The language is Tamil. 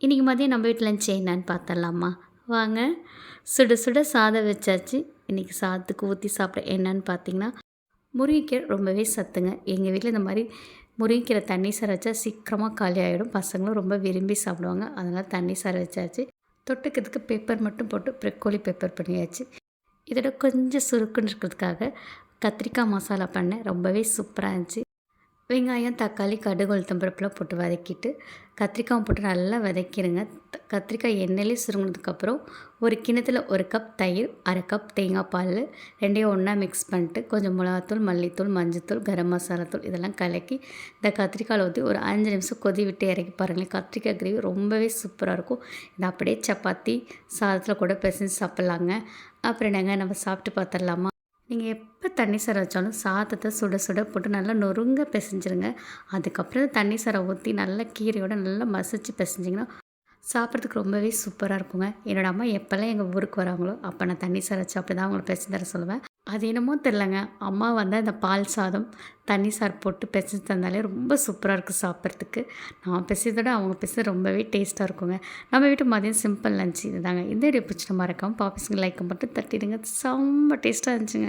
இன்றைக்கி மதியம் நம்ம வீட்டு லஞ்ச் என்னன்னு பார்த்துடலாமா? வாங்க. சுட சுட சாதம் வச்சாச்சு. இன்றைக்கி சாதத்துக்கு ஊற்றி சாப்பிட என்னன்னு பார்த்தீங்கன்னா, முருங்கைக்கீரை ரொம்பவே சத்துங்க. எங்கள் வீட்டில் இந்த மாதிரி முருங்கைக்கீரை தண்ணி சாறு வச்சா சீக்கிரமாக காலி ஆகிடும். பசங்களும் ரொம்ப விரும்பி சாப்பிடுவாங்க. அதனால் தண்ணி சாறு வச்சாச்சு. தொட்டுக்கிறதுக்கு பெப்பர் மட்டும் போட்டு ப்ரொக்கோலி பெப்பர் பண்ணியாச்சு. இதோட கொஞ்சம் சுருக்குன்னு இருக்கிறதுக்காக கத்திரிக்காய் மசாலா பண்ணேன். ரொம்பவே சூப்பராக இருந்துச்சு. வெங்காயம், தக்காளி, கடுகு, உளுத்தம் பருப்புலாம் போட்டு வதக்கிட்டு, கத்திரிக்காயும் போட்டு நல்லா வதக்கிடுங்க. கத்திரிக்காய் எண்ணெயிலே சுருங்கினதுக்கப்புறம் ஒரு கிண்ணத்தில் 1 கப் தயிர், 1/2 கப் தேங்காய் பால், ரெண்டையும் ஒன்றா மிக்ஸ் பண்ணிட்டு கொஞ்சம் மிளகாத்தூள், மல்லித்தூள், மஞ்சத்தூள், கரம் மசாலா தூள் இதெல்லாம் கலக்கி இந்த கத்திரிக்காயில் ஊற்றி ஒரு 5 நிமிஷம் கொதி விட்டு இறக்கி பாருங்களேன். கத்திரிக்காய் கிரேவி ரொம்பவே சூப்பராக இருக்கும். இதை அப்படியே சப்பாத்தி, சாதத்தில் கூட பிசைஞ்சு சாப்பிட்லாங்க. அப்புறம் என்னங்க நம்ம சாப்பிட்டு பார்த்துடலாமா? நீங்கள் எப்போ தண்ணி சாதம் வச்சாலும் சாதத்தை சுட சுட போட்டு நல்லா நொறுங்க பிசைஞ்சிருங்க. அதுக்கப்புறம் தண்ணி சாதம் ஊற்றி நல்லா கீரையோட நல்லா மசிச்சு பிசைஞ்சிங்கன்னா சாப்பிட்றதுக்கு ரொம்பவே சூப்பராக இருக்குங்க. என்னோடய அம்மா எப்போல்லாம் எங்கள் ஊருக்கு வராங்களோ அப்போ நான் தண்ணி சாதம் வச்சு அப்படி தான் அவங்கள பிசைஞ்சு தர சொல்லுவேன். அது என்னமோ தெரிலங்க, அம்மா வந்து அந்த பால் சாதம் தண்ணி சாறு போட்டு பிசைஞ்சு தந்தாலே ரொம்ப சூப்பராக இருக்குது சாப்பிட்றதுக்கு. நான் பிசைறதோட அவங்க பிசை ரொம்பவே டேஸ்ட்டாக இருக்குங்க. நம்ம வீட்டு மதியம் சிம்பிள் லஞ்ச் இதுதாங்க. இந்த வீடியோ பிடிச்சிட்டு மறக்காமல் பாப்பிஸ்க்கு லைக் மட்டும் தட்டிடுங்க. செம்ம டேஸ்ட்டாக இருந்துச்சுங்க.